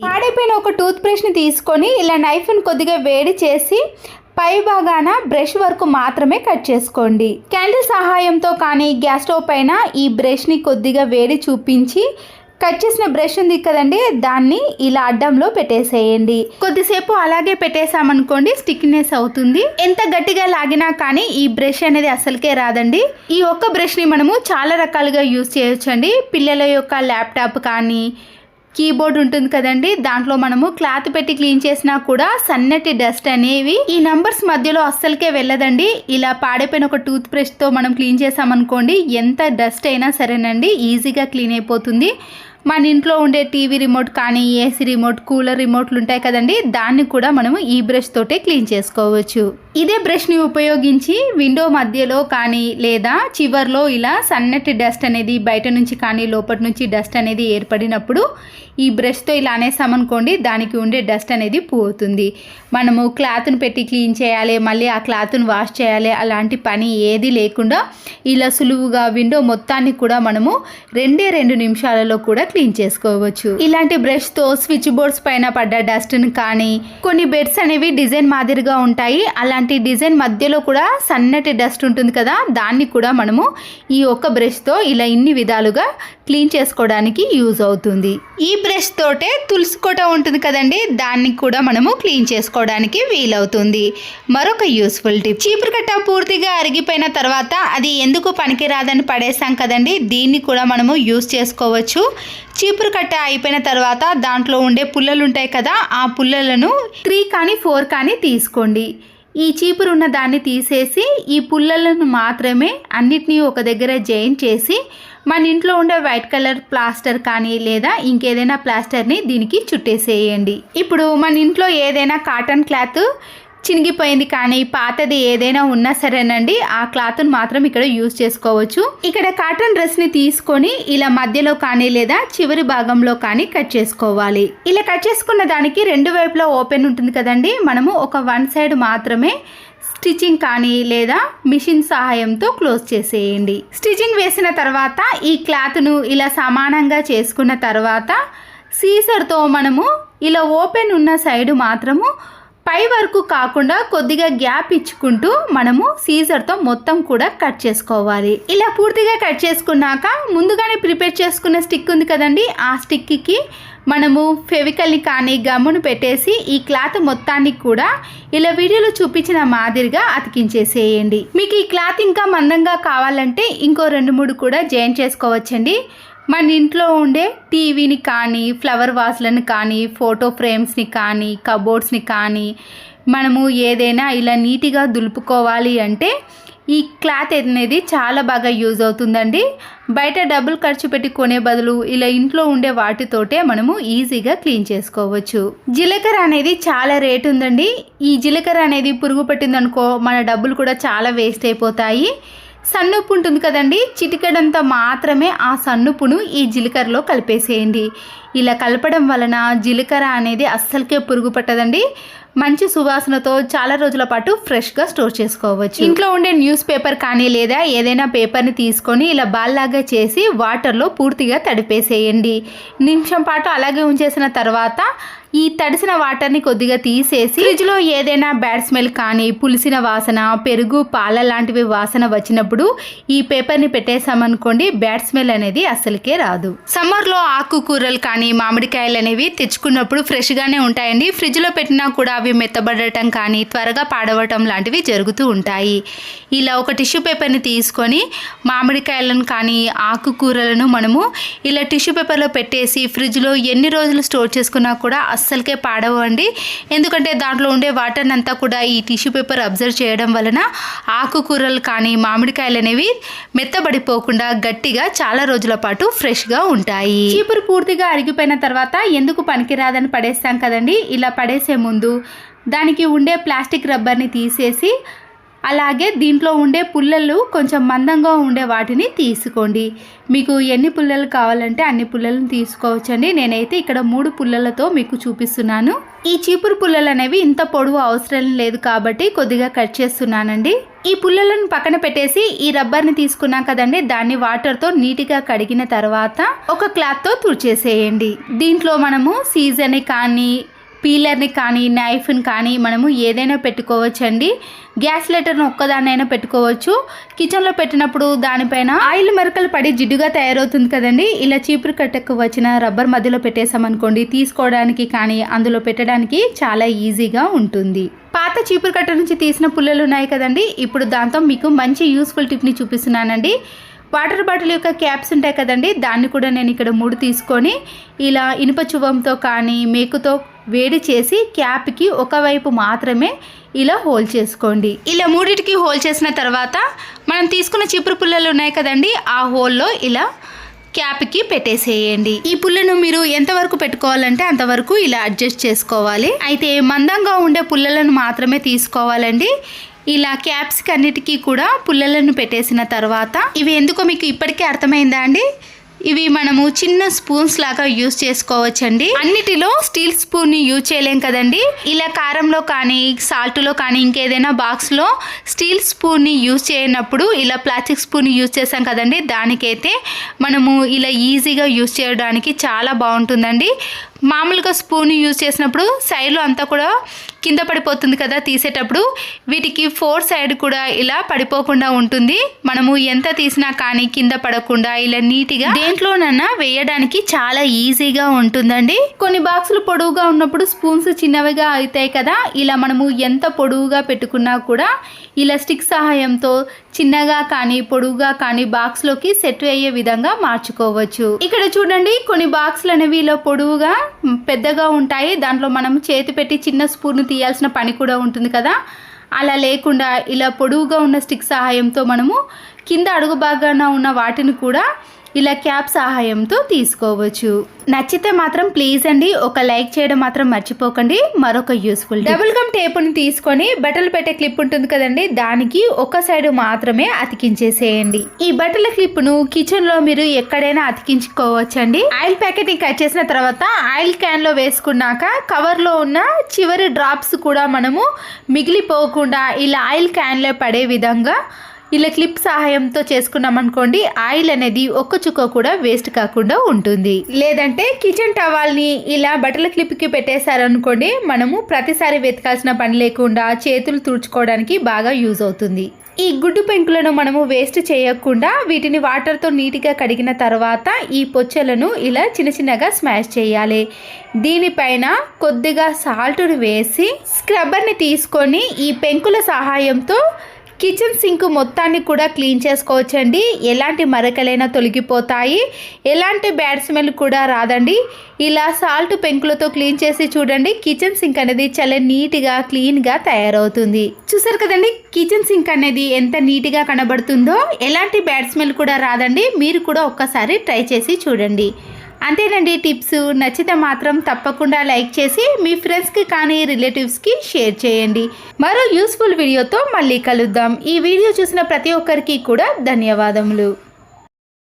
పాడైపోయిన ఒక టూత్ బ్రష్ని తీసుకొని ఇలా నైఫ్ని కొద్దిగా వేడి చేసి పై భాగాన బ్రష్ వరకు మాత్రమే కట్ చేసుకోండి. క్యాండిల్ సహాయంతో కానీ గ్యాస్ స్టవ్ పైన ఈ బ్రష్ని కొద్దిగా వేడి చూపించి కట్ చేసిన బ్రష్ ఉంది కదండి, దాన్ని ఇలా అడ్డంలో పెట్టేసేయండి. కొద్దిసేపు అలాగే పెట్టేసామనుకోండి స్టిక్నెస్ అవుతుంది. ఎంత గట్టిగా లాగినా కానీ ఈ బ్రష్ అనేది అసలుకే రాదండి. ఈ ఒక్క బ్రష్ని మనము చాలా రకాలుగా యూజ్ చేయొచ్చండి. పిల్లల యొక్క ల్యాప్టాప్ కానీ కీబోర్డ్ ఉంటుంది కదండి, దాంట్లో మనము క్లాత్ పెట్టి క్లీన్ చేసినా కూడా సన్నటి డస్ట్ అనేవి ఈ నంబర్స్ మధ్యలో అస్సలకే వెళ్ళదండి. ఇలా పాడైపోయిన ఒక టూత్ బ్రష్తో మనం క్లీన్ చేసామనుకోండి ఎంత డస్ట్ అయినా సరేనండి ఈజీగా క్లీన్ అయిపోతుంది. మన ఇంట్లో ఉండే టీవీ రిమోట్ కానీ ఏసీ రిమోట్, కూలర్ రిమోట్లు ఉంటాయి కదండి, దాన్ని కూడా మనము ఈ బ్రష్ తోటే క్లీన్ చేసుకోవచ్చు. ఇదే బ్రష్ని ఉపయోగించి విండో మధ్యలో కానీ లేదా చివర్లో ఇలా సన్నటి డస్ట్ అనేది బయట నుంచి కానీ లోపటి నుంచి డస్ట్ అనేది ఏర్పడినప్పుడు ఈ బ్రష్తో ఇలా అనేసామనుకోండి దానికి ఉండే డస్ట్ అనేది పోతుంది. మనము క్లాత్ని పెట్టి క్లీన్ చేయాలి, మళ్ళీ ఆ క్లాత్ని వాష్ చేయాలి, అలాంటి పని ఏది లేకుండా ఇలా సులువుగా విండో మొత్తాన్ని కూడా మనము 2 నిమిషాలలో కూడా క్లీన్ చేసుకోవచ్చు. ఇలాంటి బ్రష్తో స్విచ్ బోర్డ్స్ పైన పడ్డ డస్ట్ని కానీ కొన్ని బెడ్స్ అనేవి డిజైన్ మాదిరిగా ఉంటాయి, అలాంటి డిజైన్ మధ్యలో కూడా సన్నటి డస్ట్ ఉంటుంది కదా, దాన్ని కూడా మనము ఈ ఒక్క బ్రష్తో ఇలా ఇన్ని విధాలుగా క్లీన్ చేసుకోవడానికి యూజ్ అవుతుంది. ఈ బ్రష్ తోటే తులసి కోట ఉంటుంది కదండి, దాన్ని కూడా మనము క్లీన్ చేసుకోవడానికి వీలవుతుంది. మరొక యూస్ఫుల్ టిప్, చీపురు కట్ట పూర్తిగా అరిగిపోయిన తర్వాత అది ఎందుకు పనికిరాదని పడేసాం కదండి, దీన్ని కూడా మనము యూజ్ చేసుకోవచ్చు. చీపురు కట్ట అయిపోయిన తర్వాత దాంట్లో ఉండే పుల్లలు ఉంటాయి కదా, ఆ పుల్లలను 3 కానీ 4 కానీ తీసుకోండి. ఈ చీపురు ఉన్న దాన్ని తీసేసి ఈ పుల్లలను మాత్రమే అన్నిటినీ ఒక దగ్గర జాయిన్ చేసి మన ఇంట్లో ఉండే వైట్ కలర్ ప్లాస్టర్ కానీ లేదా ఇంకేదైనా ప్లాస్టర్ని దీనికి చుట్టేసేయండి. ఇప్పుడు మన ఇంట్లో ఏదైనా కాటన్ క్లాత్ చినిగిపోయింది కానీ పాతది ఏదైనా ఉన్నా సరేనండి, ఆ క్లాత్ను మాత్రం ఇక్కడ యూజ్ చేసుకోవచ్చు. ఇక్కడ కాటన్ డ్రెస్ని తీసుకొని ఇలా మధ్యలో కానీ లేదా చివరి భాగంలో కానీ కట్ చేసుకోవాలి. ఇలా కట్ చేసుకున్న దానికి 2 వైపులా ఓపెన్ ఉంటుంది కదండి, మనము ఒక 1 సైడ్ మాత్రమే స్టిచ్చింగ్ కానీ లేదా మిషన్ సహాయంతో క్లోజ్ చేసేయండి. స్టిచ్చింగ్ వేసిన తర్వాత ఈ క్లాత్ను ఇలా సమానంగా చేసుకున్న తర్వాత సీజర్తో మనము ఇలా ఓపెన్ ఉన్న సైడ్ మాత్రము పై వరకు కాకుండా కొద్దిగా గ్యాప్ ఇచ్చుకుంటూ మనము సీజర్తో మొత్తం కూడా కట్ చేసుకోవాలి. ఇలా పూర్తిగా కట్ చేసుకున్నాక ముందుగానే ప్రిపేర్ చేసుకున్న స్టిక్ ఉంది కదండి, ఆ స్టిక్కి మనము ఫెవికల్ని కానీ గమ్మును పెట్టేసి ఈ క్లాత్ మొత్తానికి కూడా ఇలా వీడియోలో చూపించిన మాదిరిగా అతికించేసేయండి. మీకు ఈ క్లాత్ ఇంకా మందంగా కావాలంటే ఇంకో 2-3 కూడా జాయిన్ చేసుకోవచ్చండి. మన ఇంట్లో ఉండే టీవీని కానీ ఫ్లవర్ వాజ్లను కానీ ఫోటో ఫ్రేమ్స్ని కానీ కబోర్డ్స్ని కానీ మనము ఏదైనా ఇలా నీట్గా దులుపుకోవాలి అంటే ఈ క్లాత్ అనేది చాలా బాగా యూజ్ అవుతుందండి. బయట డబ్బులు ఖర్చు పెట్టి కొనే బదులు ఇలా ఇంట్లో ఉండే వాటితోటే మనము ఈజీగా క్లీన్ చేసుకోవచ్చు. జీలకర్ర అనేది చాలా రేటు ఉందండి. ఈ జీలకర్ర అనేది పురుగు పట్టిందనుకో మన డబ్బులు కూడా చాలా వేస్ట్ అయిపోతాయి. సన్నుప్పు ఉంటుంది కదండి, చిటికెడంత మాత్రమే ఆ సన్నుప్పును ఈ జీలకర్రలో కలిపేసేయండి. ఇలా కలపడం వలన జీలకర్ర అనేది అస్సలకే పురుగు పట్టదండి. మంచి సువాసనతో చాలా రోజుల పాటు ఫ్రెష్గా స్టోర్ చేసుకోవచ్చు. ఇంట్లో ఉండే న్యూస్ పేపర్ కానీ లేదా ఏదైనా పేపర్ని తీసుకొని ఇలా బాల్లాగా చేసి వాటర్లో పూర్తిగా తడిపేసేయండి. నిమిషం పాటు అలాగే ఉంచేసిన తర్వాత ఈ తడిసిన వాటర్ని కొద్దిగా తీసేసి ఫ్రిడ్జ్లో ఏదైనా బ్యాడ్ స్మెల్ కానీ పులిసిన వాసన, పెరుగు, పాల లాంటివి వాసన వచ్చినప్పుడు ఈ పేపర్ని పెట్టేసామనుకోండి బ్యాడ్ స్మెల్ అనేది అస్సలకే రాదు. సమ్మర్లో ఆకుకూరలు కానీ మామిడికాయలు అనేవి తెచ్చుకున్నప్పుడు ఫ్రెష్గానే ఉంటాయండి. ఫ్రిడ్జ్లో పెట్టినా కూడా అవి మెత్తబడటం కానీ త్వరగా పాడవటం లాంటివి జరుగుతూ ఉంటాయి. ఇలా ఒక టిష్యూ పేపర్ని తీసుకొని మామిడికాయలను కానీ ఆకుకూరలను మనము ఇలా టిష్యూ పేపర్లో పెట్టేసి ఫ్రిడ్జ్లో ఎన్ని రోజులు స్టోర్ చేసుకున్నా కూడా అస్సలకే పాడవండి. ఎందుకంటే దాంట్లో ఉండే వాటర్ అంతా కూడా ఈ టిష్యూ పేపర్ అబ్జర్వ్ చేయడం వలన ఆకుకూరలు కానీ మామిడికాయలు అనేవి మెత్తబడిపోకుండా గట్టిగా చాలా రోజుల పాటు ఫ్రెష్గా ఉంటాయి. చీపురు పూర్తిగా అరిగిపోయిన తర్వాత ఎందుకు పనికిరాదని పడేస్తాం కదండి, ఇలా పడేసే ముందు దానికి ఉండే ప్లాస్టిక్ రబ్బర్ని తీసేసి అలాగే దీంట్లో ఉండే పుల్లలు కొంచెం మందంగా ఉండే వాటిని తీసుకోండి. మీకు ఎన్ని పుల్లలు కావాలంటే అన్ని పుల్లలను తీసుకోవచ్చండి. నేనైతే ఇక్కడ 3 పుల్లలతో మీకు చూపిస్తున్నాను. ఈ చీపురు పుల్లలు అనేవి ఇంత పొడవు అవసరం లేదు కాబట్టి కొద్దిగా కట్ చేస్తున్నానండి. ఈ పుల్లలను పక్కన పెట్టేసి ఈ రబ్బర్ని తీసుకున్నాం కదండి, దాన్ని వాటర్తో నీట్గా కడిగిన తర్వాత ఒక క్లాత్తో తుడిచేసేయండి. దీంట్లో మనము సీజర్ని కానీ పీలర్ని కానీ నైఫ్ని కానీ మనము ఏదైనా పెట్టుకోవచ్చండి. గ్యాస్ లైటర్ను ఒక్కదాన్నైనా పెట్టుకోవచ్చు. కిచెన్లో పెట్టినప్పుడు దానిపైన ఆయిల్ మరకలు పడి జిడ్డుగా తయారవుతుంది కదండి. ఇలా చీపురు కట్టకు వచ్చిన రబ్బర్ మధ్యలో పెట్టేసామనుకోండి, తీసుకోవడానికి కానీ అందులో పెట్టడానికి చాలా ఈజీగా ఉంటుంది. పాత చీపురు కట్ట నుంచి తీసిన పుల్లలు ఉన్నాయి కదండి, ఇప్పుడు దాంతో మీకు మంచి యూస్ఫుల్ టిప్ని చూపిస్తున్నానండి. వాటర్ బాటిల్ యొక్క క్యాప్స్ ఉంటాయి కదండి, దాన్ని కూడా నేను ఇక్కడ 3 తీసుకొని ఇలా ఇనుప చువ్వంతో కానీ మేకుతో వేడి చేసి క్యాప్కి ఒకవైపు మాత్రమే ఇలా హోల్ చేసుకోండి. ఇలా 3టికి హోల్ చేసిన తర్వాత మనం తీసుకున్న చీపురు పుల్లలు ఉన్నాయి కదండి, ఆ హోల్లో ఇలా క్యాప్కి పెట్టేసేయండి. ఈ పుల్లను మీరు ఎంతవరకు పెట్టుకోవాలంటే అంతవరకు ఇలా అడ్జస్ట్ చేసుకోవాలి. అయితే మందంగా ఉండే పుల్లలను మాత్రమే తీసుకోవాలండి. ఇలా క్యాప్స్కి అన్నిటికీ కూడా పుల్లలను పెట్టేసిన తర్వాత ఇవి ఎందుకో మీకు ఇప్పటికే అర్థమైందా అండి? ఇవి మనము చిన్న స్పూన్స్ లాగా యూజ్ చేసుకోవచ్చండి. అన్నిటిలో స్టీల్ స్పూన్ని యూజ్ చేయలేం కదండి. ఇలా కారంలో కానీ సాల్ట్లో కానీ ఇంకేదైనా బాక్స్లో స్టీల్ స్పూన్ని యూజ్ చేయనప్పుడు ఇలా ప్లాస్టిక్ స్పూన్ యూజ్ చేసాం కదండి, దానికైతే మనము ఇలా ఈజీగా యూజ్ చేయడానికి చాలా బాగుంటుందండి. మామూలుగా స్పూన్ యూజ్ చేసినప్పుడు సైడ్లో అంతా కూడా కింద పడిపోతుంది కదా తీసేటప్పుడు, వీటికి 4 సైడ్ కూడా ఇలా పడిపోకుండా ఉంటుంది. మనము ఎంత తీసినా కానీ కింద పడకుండా ఇలా నీట్గా దేంట్లోనన్నా వేయడానికి చాలా ఈజీగా ఉంటుందండి. కొన్ని బాక్సులు పొడవుగా ఉన్నప్పుడు స్పూన్స్ చిన్నవిగా అవుతాయి కదా, ఇలా మనము ఎంత పొడవుగా పెట్టుకున్నా కూడా ఇలా స్టిక్ సహాయంతో చిన్నగా కానీ పొడవుగా కానీ బాక్స్లోకి సెట్ అయ్యే విధంగా మార్చుకోవచ్చు. ఇక్కడ చూడండి, కొన్ని బాక్సులు అనేవి ఇలా పొడవుగా పెద్దగా ఉంటాయి. దాంట్లో మనం చేతి పెట్టి చిన్న స్పూన్ తీయాల్సిన పని కూడా ఉంటుంది కదా, అలా లేకుండా ఇలా పొడవుగా ఉన్న స్టిక్ సహాయంతో మనము కింద అడుగు భాగాన ఉన్న వాటిని కూడా ఇలా క్యాప్ సహాయంతో తీసుకోవచ్చు. నచ్చితే మాత్రం ప్లీజ్ అండి ఒక లైక్ చేయడం మాత్రం మర్చిపోకండి. మరొక యూస్ఫుల్ డబుల్ గమ్ టేపుని తీసుకొని బట్టలు పెట్టే క్లిప్ ఉంటుంది కదండి, దానికి ఒక సైడ్ మాత్రమే అతికించేసేయండి. ఈ బట్టల క్లిప్ను కిచెన్లో మీరు ఎక్కడైనా అతికించుకోవచ్చండి. ఆయిల్ ప్యాకెట్ని కట్ చేసిన తర్వాత ఆయిల్ క్యాన్లో వేసుకున్నాక కవర్లో ఉన్న చివరి డ్రాప్స్ కూడా మనము మిగిలిపోకుండా ఇలా ఆయిల్ క్యాన్లో పడే విధంగా ఇలా క్లిప్ సహాయంతో చేసుకున్నాం అనుకోండి, ఆయిల్ అనేది ఒక్క చుక్క కూడా వేస్ట్ కాకుండా ఉంటుంది. లేదంటే కిచెన్ టవాల్ని ఇలా బట్టల క్లిప్కి పెట్టేశారనుకోండి, మనము ప్రతిసారి వెతకాల్సిన పని లేకుండా చేతులు తుడుచుకోవడానికి బాగా యూజ్ అవుతుంది. ఈ గుడ్డు పెంకులను మనము వేస్ట్ చేయకుండా వీటిని వాటర్తో నీట్గా కడిగిన తర్వాత ఈ పొచ్చలను ఇలా చిన్న చిన్నగా స్మాష్ చేయాలి. దీనిపైన కొద్దిగా సాల్ట్ని వేసి స్క్రబ్బర్ని తీసుకొని ఈ పెంకుల సహాయంతో కిచెన్ సింక్ మొత్తాన్ని కూడా క్లీన్ చేసుకోవచ్చండి. ఎలాంటి మరకలైనా తొలగిపోతాయి, ఎలాంటి బ్యాడ్ స్మెల్ కూడా రాదండి. ఇలా సాల్ట్ పెంకులతో క్లీన్ చేసి చూడండి, కిచెన్ సింక్ అనేది చాలా నీట్గా క్లీన్గా తయారవుతుంది. చూసారు కదండి కిచెన్ సింక్ అనేది ఎంత నీట్గా కనబడుతుందో, ఎలాంటి బ్యాడ్ స్మెల్ కూడా రాదండి. మీరు కూడా ఒక్కసారి ట్రై చేసి చూడండి. అంతేనండి టిప్స్. నచ్చితే మాత్రం తప్పకుండా లైక్ చేసి మీ ఫ్రెండ్స్కి కానీ రిలేటివ్స్కి షేర్ చేయండి. మరో యూస్ఫుల్ వీడియోతో మళ్ళీ కలుద్దాం. ఈ వీడియో చూసిన ప్రతి ఒక్కరికి కూడా ధన్యవాదములు.